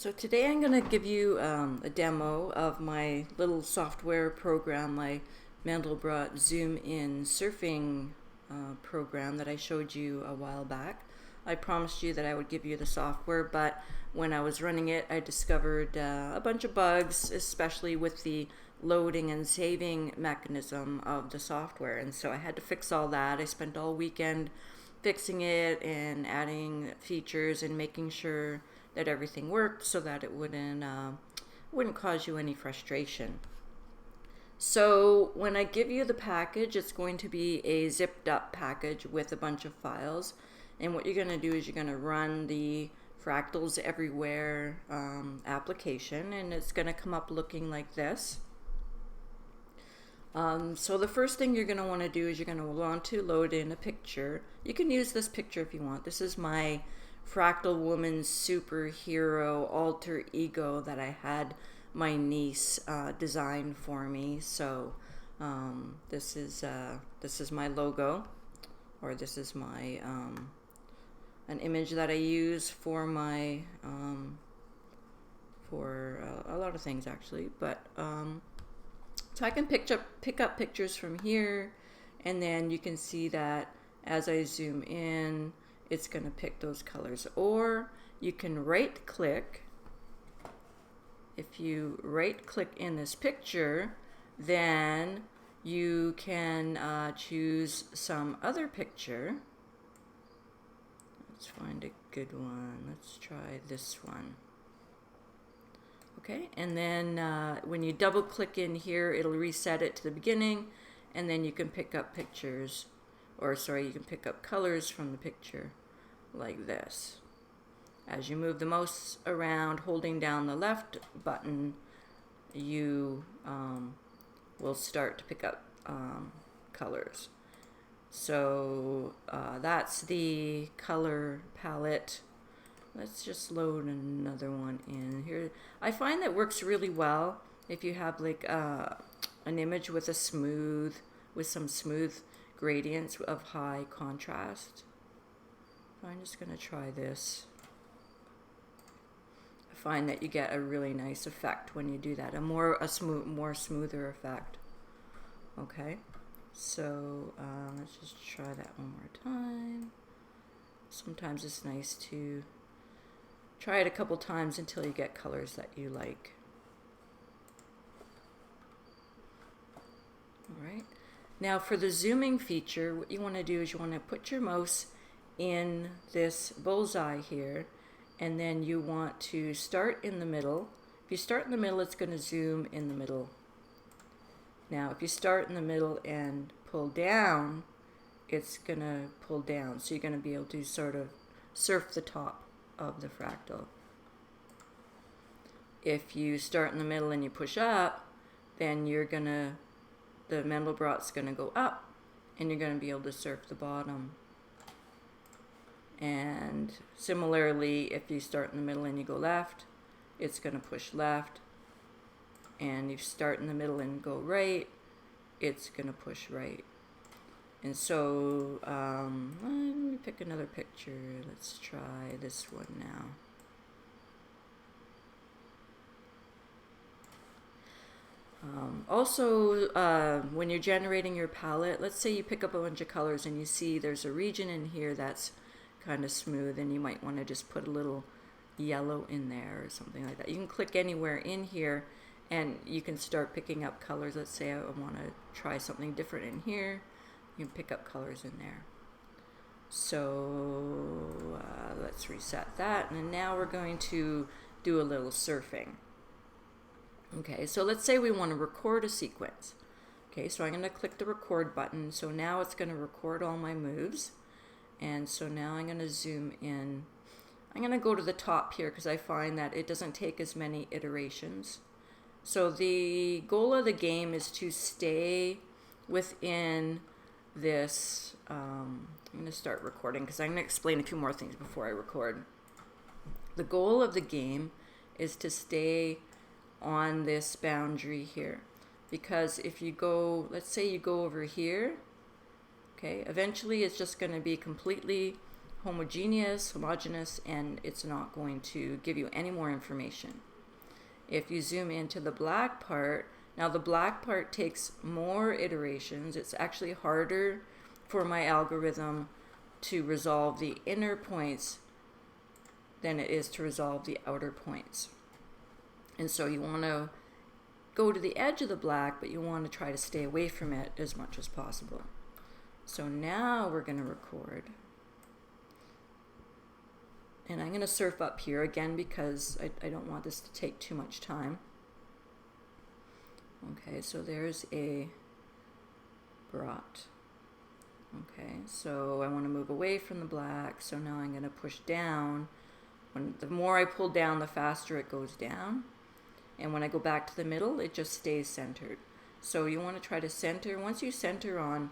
So today I'm going to give you a demo of my little software program, my Mandelbrot Zoom In Surfing program that I showed you a while back. I promised you that I would give you the software, but when I was running it, I discovered a bunch of bugs, especially with the loading and saving mechanism of the software, and so I had to fix all that. I spent all weekend fixing it and adding features and making sure that everything worked so that it wouldn't cause you any frustration. So when I give you the package, it's going to be a zipped up package with a bunch of files, and what you're going to do is you're going to run the Fractals Everywhere application, and it's going to come up looking like this. So the first thing you're going to want to do is you're going to want to load in a picture. You can use this picture if you want. This is my Fractal Woman superhero alter ego that I had my niece design for me. So this is my logo, or this is my an image that I use for my for a lot of things actually, but so I can pick up pictures from here, and then you can see that as I zoom in, it's going to pick those colors. Or you can right click. If you right click in this picture, then you can choose some other picture. Let's find a good one. Let's try this one. Okay, and then when you double click in here, it'll reset it to the beginning, and then you can pick up pictures, or sorry, you can pick up colors from the picture like this. As you move the mouse around holding down the left button, you will start to pick up colors. So that's the color palette. Let's just load another one in here. I find that works really well if you have like an image with some smooth gradients of high contrast. I'm just gonna try this. I find that you get a really nice effect when you do that, a more smoother effect. Okay, so let's just try that one more time. Sometimes it's nice to try it a couple times until you get colors that you like. All right. Now for the zooming feature, what you want to do is you want to put your mouse in this bullseye here, and then you want to start in the middle. If you start in the middle, it's going to zoom in the middle. Now if you start in the middle and pull down, it's going to pull down. So you're going to be able to sort of surf the top of the fractal. If you start in the middle and you push up, then the Mandelbrot's gonna go up, and you're gonna be able to surf the bottom. And similarly, if you start in the middle and you go left, it's gonna push left. And if you start in the middle and go right, it's gonna push right. And so let me pick another picture. Let's try this one now. Also, when you're generating your palette, let's say you pick up a bunch of colors and you see there's a region in here that's kind of smooth, and you might want to just put a little yellow in there or something like that. You can click anywhere in here and you can start picking up colors. Let's say I want to try something different in here. You can pick up colors in there. So let's reset that, and now we're going to do a little surfing. Okay, so let's say we want to record a sequence. Okay, so I'm going to click the record button. So now it's going to record all my moves, and so now I'm going to zoom in. I'm going to go to the top here because I find that it doesn't take as many iterations. So the goal of the game is to stay within this. I'm going to start recording because I'm going to explain a few more things before I record. The goal of the game is to stay on this boundary here, because if you go, let's say you go over here, okay, eventually it's just going to be completely homogeneous, and it's not going to give you any more information. If you zoom into the black part, now the black part takes more iterations. It's actually harder for my algorithm to resolve the inner points than it is to resolve the outer points. And so you want to go to the edge of the black, but you want to try to stay away from it as much as possible. So now we're going to record. And I'm going to surf up here again because I don't want this to take too much time. Okay, so there's a brought. Okay, so I want to move away from the black, so now I'm going to push down. The more I pull down, the faster it goes down. And when I go back to the middle, it just stays centered. So you want to try to center. Once you center on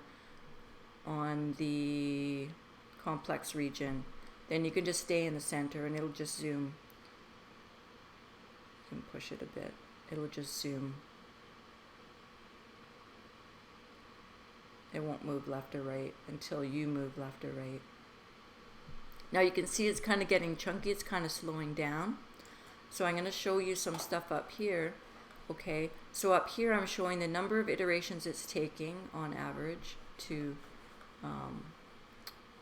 the complex region, then you can just stay in the center and it'll just zoom. You can push it a bit. It'll just zoom. It won't move left or right until you move left or right. Now you can see it's kind of getting chunky. It's kind of slowing down. So I'm going to show you some stuff up here. Okay, so up here I'm showing the number of iterations it's taking on average to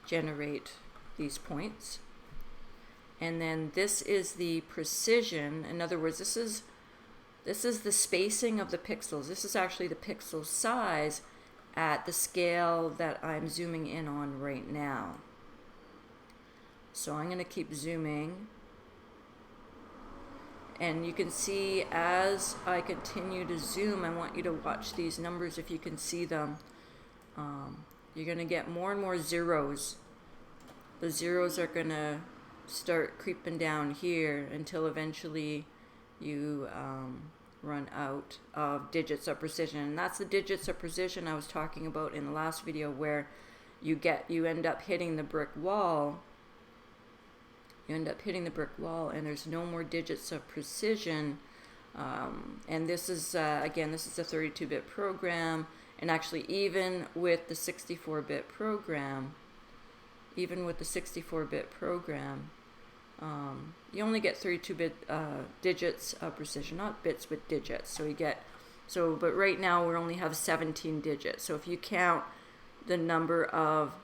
generate these points. And then this is the precision. In other words, this is the spacing of the pixels. This is actually the pixel size at the scale that I'm zooming in on right now. So I'm going to keep zooming. And you can see as I continue to zoom, I want you to watch these numbers if you can see them. You're going to get more and more zeros. The zeros are going to start creeping down here until eventually you run out of digits of precision. And that's the digits of precision I was talking about in the last video, where you end up hitting the brick wall. You end up hitting the brick wall and there's no more digits of precision. And this is, again, this is a 32-bit program. And actually, even with the 64-bit program, you only get 32-bit digits of precision, not bits, but digits. But right now we only have 17 digits. So if you count the number of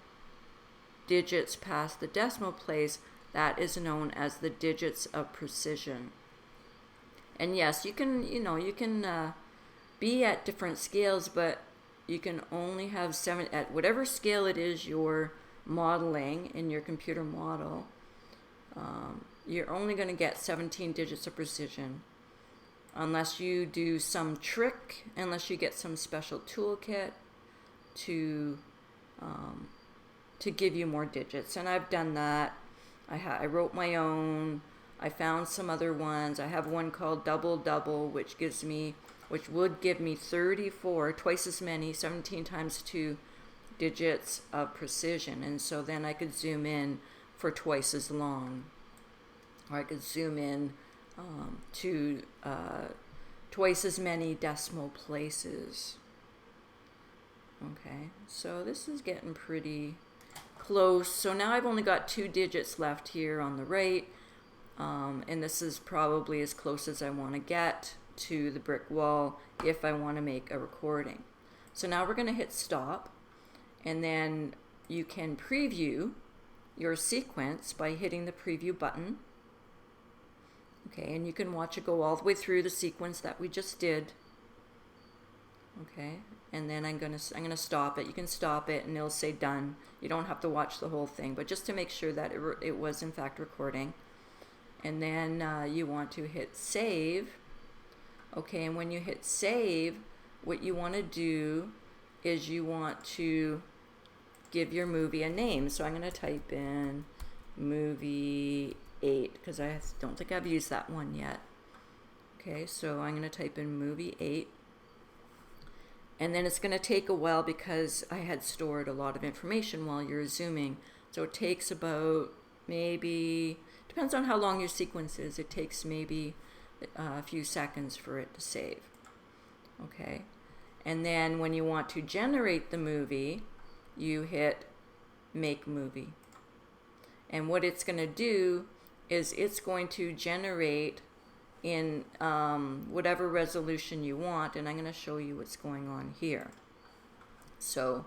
digits past the decimal place, that is known as the digits of precision. And yes, you can be at different scales, but you can only have 7 at whatever scale it is you're modeling in your computer model. You're only going to get 17 digits of precision, unless you do some trick, unless you get some special toolkit to give you more digits. And I've done that. I wrote my own. I found some other ones. I have one called Double Double, which would give me 34, twice as many, 17 times 2 digits of precision. And so then I could zoom in for twice as long. Or I could zoom in to twice as many decimal places. Okay, so this is getting pretty close. So now I've only got 2 digits left here on the right, and this is probably as close as I want to get to the brick wall if I want to make a recording. So now we're going to hit stop, and then you can preview your sequence by hitting the preview button. Okay, and you can watch it go all the way through the sequence that we just did. Okay, and then I'm gonna stop it. You can stop it and it'll say done. You don't have to watch the whole thing, but just to make sure that it was in fact recording. And then you want to hit save. Okay, and when you hit save, what you want to do is you want to give your movie a name. So I'm going to type in movie 8 because I don't think I've used that one yet. Okay, so I'm going to type in movie 8. And then it's going to take a while because I had stored a lot of information while you're zooming. So it takes about maybe, depends on how long your sequence is, it takes maybe a few seconds for it to save. Okay, and then when you want to generate the movie, you hit make movie. And what it's going to do is it's going to generate in whatever resolution you want, and I'm going to show you what's going on here. So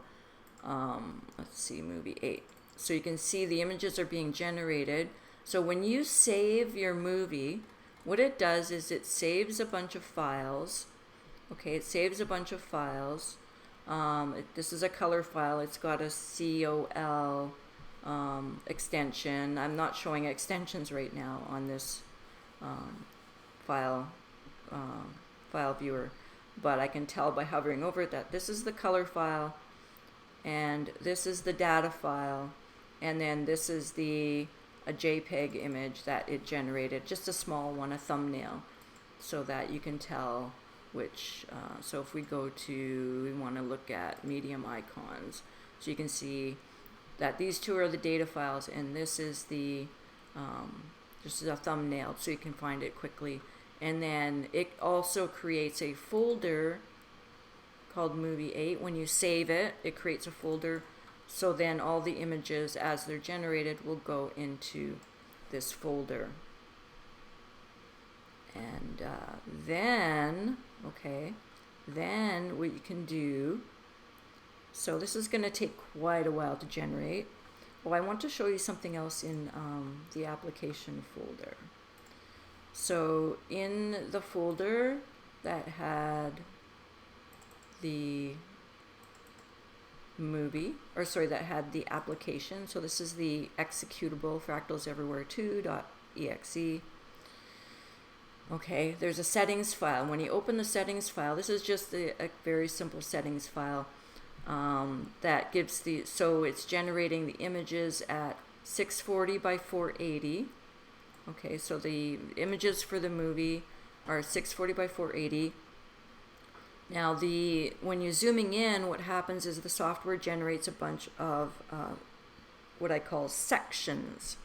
let's see, movie 8. So you can see the images are being generated. So when you save your movie, what it does is it saves a bunch of files. Okay, it saves a bunch of files. This is a color file. It's got a COL extension. I'm not showing extensions right now on this file viewer, but I can tell by hovering over it that this is the color file, and this is the data file, and then this is a JPEG image that it generated, just a small one, a thumbnail, so that you can tell which, so if we go to, we want to look at medium icons, so you can see that these two are the data files, and this is just a thumbnail, so you can find it quickly. And then it also creates a folder called Movie 8. When you save it, it creates a folder, so then all the images as they're generated will go into this folder. And then what you can do, so this is going to take quite a while to generate. Well, I want to show you something else in the application folder. So in the folder that had the movie, or sorry, that had the application, so this is the executable Fractals Everywhere 2.exe. Okay, there's a settings file. When you open the settings file, this is just a very simple settings file that gives so it's generating the images at 640 by 480. Okay, so the images for the movie are 640 by 480. Now when you're zooming in, what happens is the software generates a bunch of what I call sections.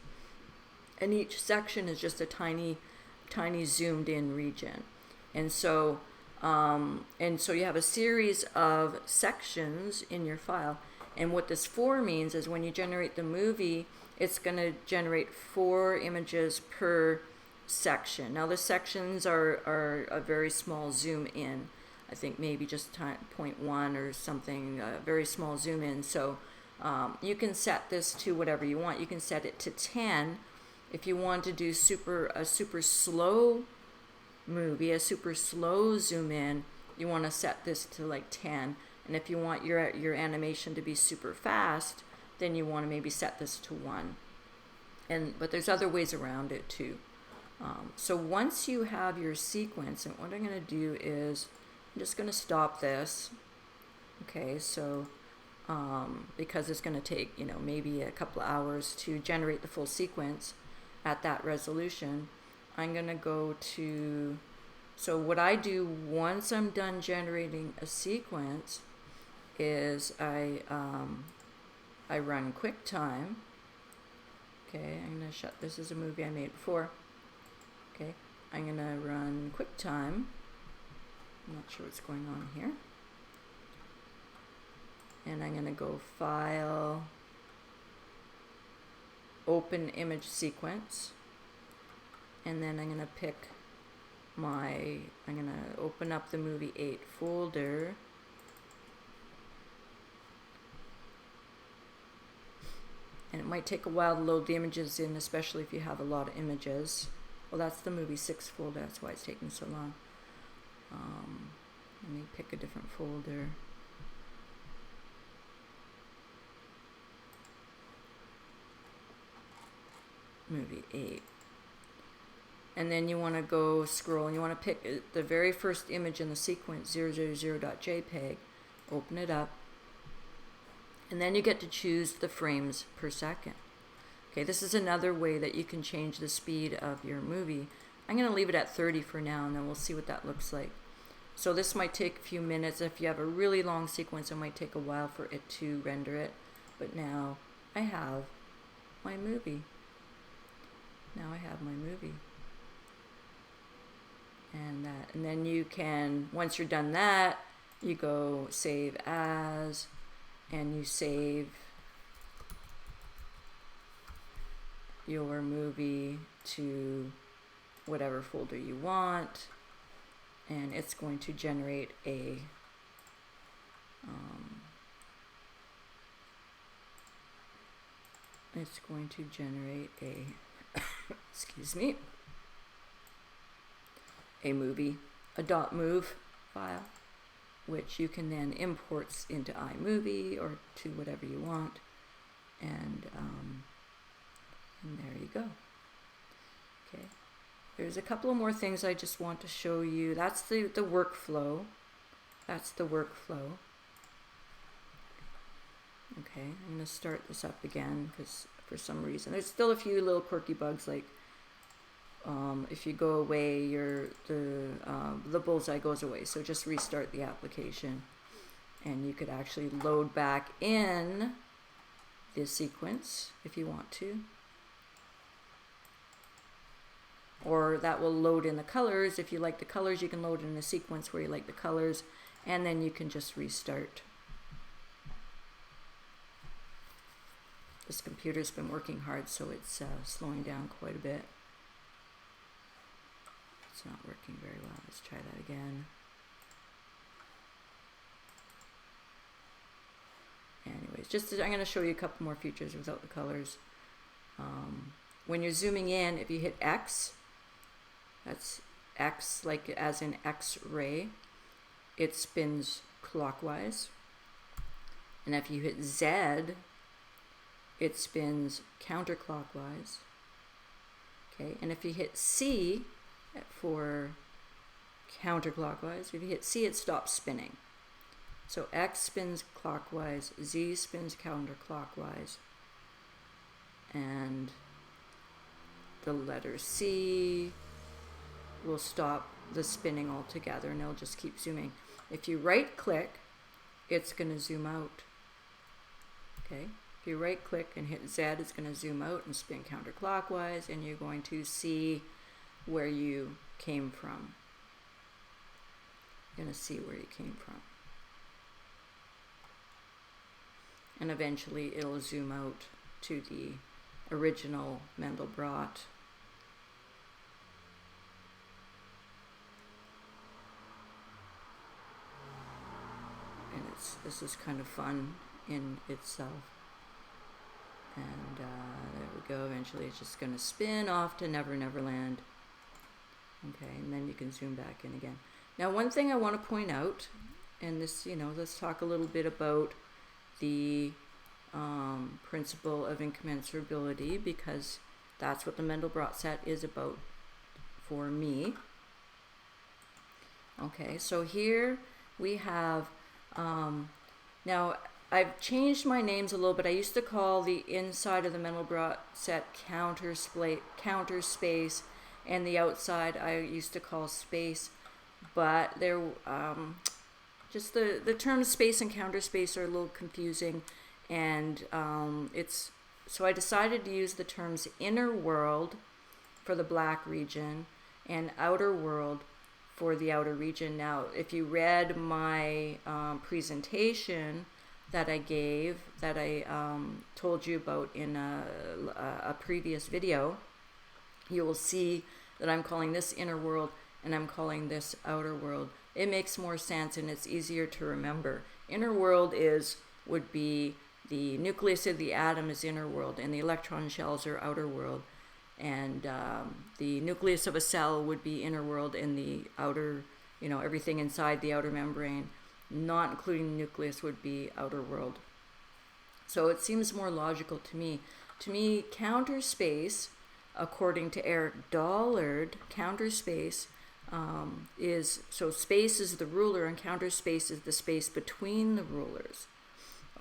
And each section is just a tiny zoomed in region. And so you have a series of sections in your file. And what this 4 means is when you generate the movie, it's going to generate 4 images per section. Now the sections are a very small zoom in. I think maybe just 0.1 or something, a very small zoom in. So you can set this to whatever you want. You can set it to 10. If you want to do a super slow movie, a super slow zoom in, you want to set this to like 10. And if you want your animation to be super fast, then you want to maybe set this to 1. But there's other ways around it too. So once you have your sequence, and what I'm going to do is I'm just going to stop this. Okay, so because it's going to take maybe a couple of hours to generate the full sequence at that resolution, I'm going to go to, so what I do once I'm done generating a sequence is I run QuickTime. Okay, I'm going to shut, this is a movie I made before. Okay, I'm going to run QuickTime. I'm not sure what's going on here. And I'm going to go File, Open Image Sequence. And then I'm going to pick I'm going to open up the Movie 8 folder. And it might take a while to load the images in, especially if you have a lot of images. Well, that's the Movie 6 folder, that's why it's taking so long. Let me pick a different folder. Movie 8. And then you want to go scroll, and you want to pick the very first image in the sequence, 000.jpg, open it up, and then you get to choose the frames per second. Okay, this is another way that you can change the speed of your movie. I'm going to leave it at 30 for now, and then we'll see what that looks like. So this might take a few minutes. If you have a really long sequence, it might take a while for it to render it. But now I have my movie. And then you can, once you're done that, you go Save As, and you save your movie to whatever folder you want, and it's going to generate a excuse me, a movie, a .mov file, which you can then import into iMovie or to whatever you want, and there you go. Okay, there's a couple of more things I just want to show you. That's the workflow. That's the workflow. Okay, I'm going to start this up again because for some reason there's still a few little quirky bugs, like if you go away, the bullseye goes away. So just restart the application, and you could actually load back in this sequence if you want to. Or that will load in the colors. If you like the colors, you can load in a sequence where you like the colors, and then you can just restart. This computer's been working hard, so it's slowing down quite a bit. It's not working very well. Let's try that again. Anyways, I'm going to show you a couple more features without the colors. When you're zooming in, if you hit X, that's X like as in X-ray, it spins clockwise. And if you hit Z, it spins counterclockwise. Okay, and if you hit C for counterclockwise, if you hit C, it stops spinning. So X spins clockwise, Z spins counterclockwise, and the letter C will stop the spinning altogether, and it'll just keep zooming. If you right click, it's going to zoom out. Okay, if you right click and hit Z, it's going to zoom out and spin counterclockwise, and you're going to see where you came from. You're going to see where you came from. And eventually it'll zoom out to the original Mandelbrot. And this is kind of fun in itself. And there we go. Eventually it's just going to spin off to Never Never Land. Okay, and then you can zoom back in again. Now, one thing I want to point out, and this, let's talk a little bit about the principle of incommensurability, because that's what the Mandelbrot set is about for me. Okay, so here we have, now I've changed my names a little bit. I used to call the inside of the Mandelbrot set counter space, and the outside I used to call space, but there, just the terms space and counter space are a little confusing, and so I decided to use the terms inner world for the black region and outer world for the outer region. Now, if you read my presentation that I gave, that I told you about in a previous video, you will see that I'm calling this inner world and I'm calling this outer world. It makes more sense and it's easier to remember. Inner world would be the nucleus of the atom is inner world, and the electron shells are outer world. And the nucleus of a cell would be inner world, and the outer, everything inside the outer membrane, not including the nucleus, would be outer world. So it seems more logical to me. To me, counter space, according to Eric Dollard, counter space space is the ruler and counter space is the space between the rulers.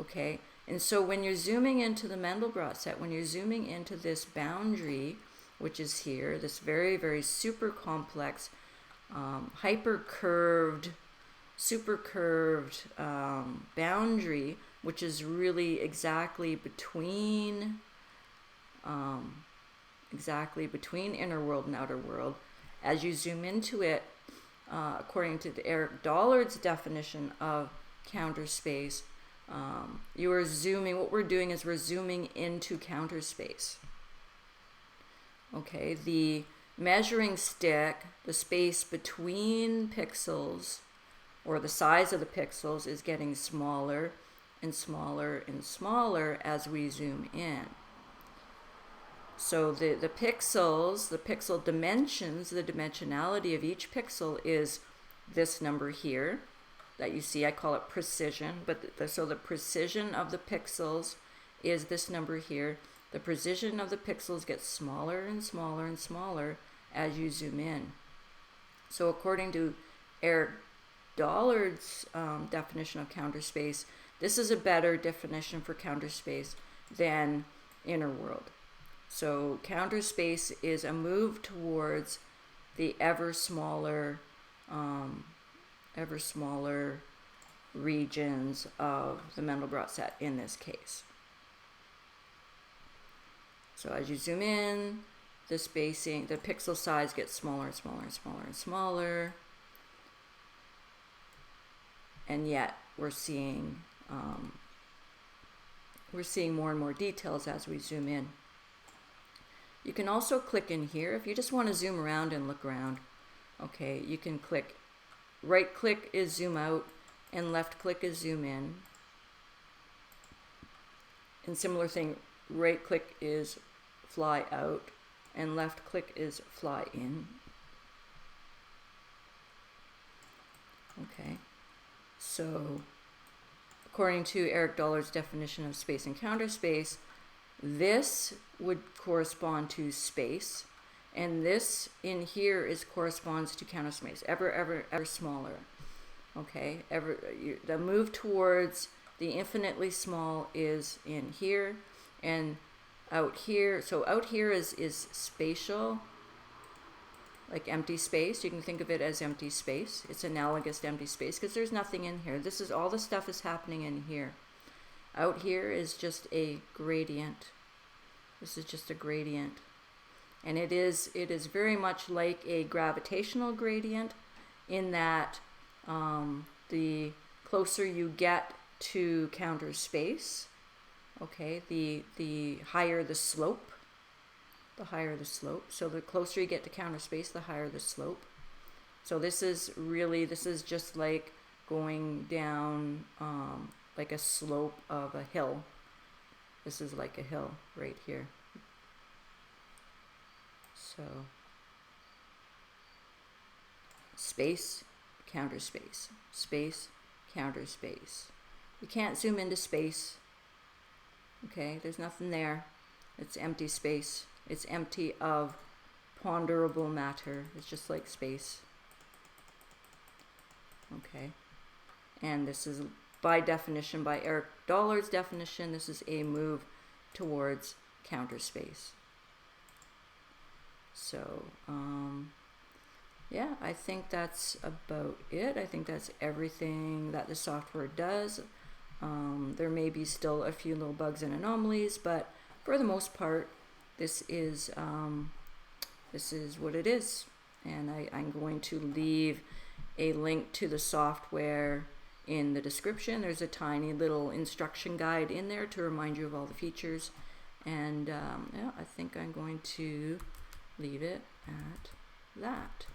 Okay, and so when you're zooming into the Mandelbrot set, when you're zooming into this boundary, which is here, this very, very super complex, hyper curved, super curved boundary, which is really exactly between inner world and outer world. As you zoom into it, according to Eric Dollard's definition of counter space, you are zooming. What we're doing is we're zooming into counter space. Okay, the measuring stick, the space between pixels, or the size of the pixels, is getting smaller and smaller and smaller as we zoom in. So the pixels, the pixel dimensions, the dimensionality of each pixel is this number here that you see. I call it precision, but so the precision of the pixels is this number here. The precision of the pixels gets smaller and smaller and smaller as you zoom in. So according to Eric Dollard's definition of counter space, this is a better definition for counter space than inner world. So counter space is a move towards the ever smaller regions of the Mandelbrot set in this case. So as you zoom in, the spacing, the pixel size gets smaller and smaller and smaller and smaller. And yet we're seeing more and more details as we zoom in. You can also click in here if you just want to zoom around and look around. Okay, you can click, right click is zoom out and left click is zoom in. And similar thing, right click is fly out and left click is fly in. Okay, so according to Eric Dollard's definition of space and counter space, this would correspond to space, and this in here corresponds to counter space, ever smaller. Okay, the move towards the infinitely small is in here, and out here. So out here is spatial, like empty space. You can think of it as empty space. It's analogous to empty space because there's nothing in here. This is all the stuff is happening in here. Out here is just a gradient. This is just a gradient. And it is very much like a gravitational gradient in that the closer you get to counter space, okay, the higher the slope. The higher the slope. So the closer you get to counter space, the higher the slope. So this is just like going down like a slope of a hill. This is like a hill right here. So space, counter space, space, counter space. You can't zoom into space. Okay, there's nothing there. It's empty space. It's empty of ponderable matter. It's just like space. Okay, and this is by definition, by Eric Dollard's definition, this is a move towards counter space. So yeah, I think that's about it. I think that's everything that the software does. There may be still a few little bugs and anomalies, but for the most part, this is what it is. And I'm going to leave a link to the software in the description. There's a tiny little instruction guide in there to remind you of all the features. And yeah, I think I'm going to leave it at that.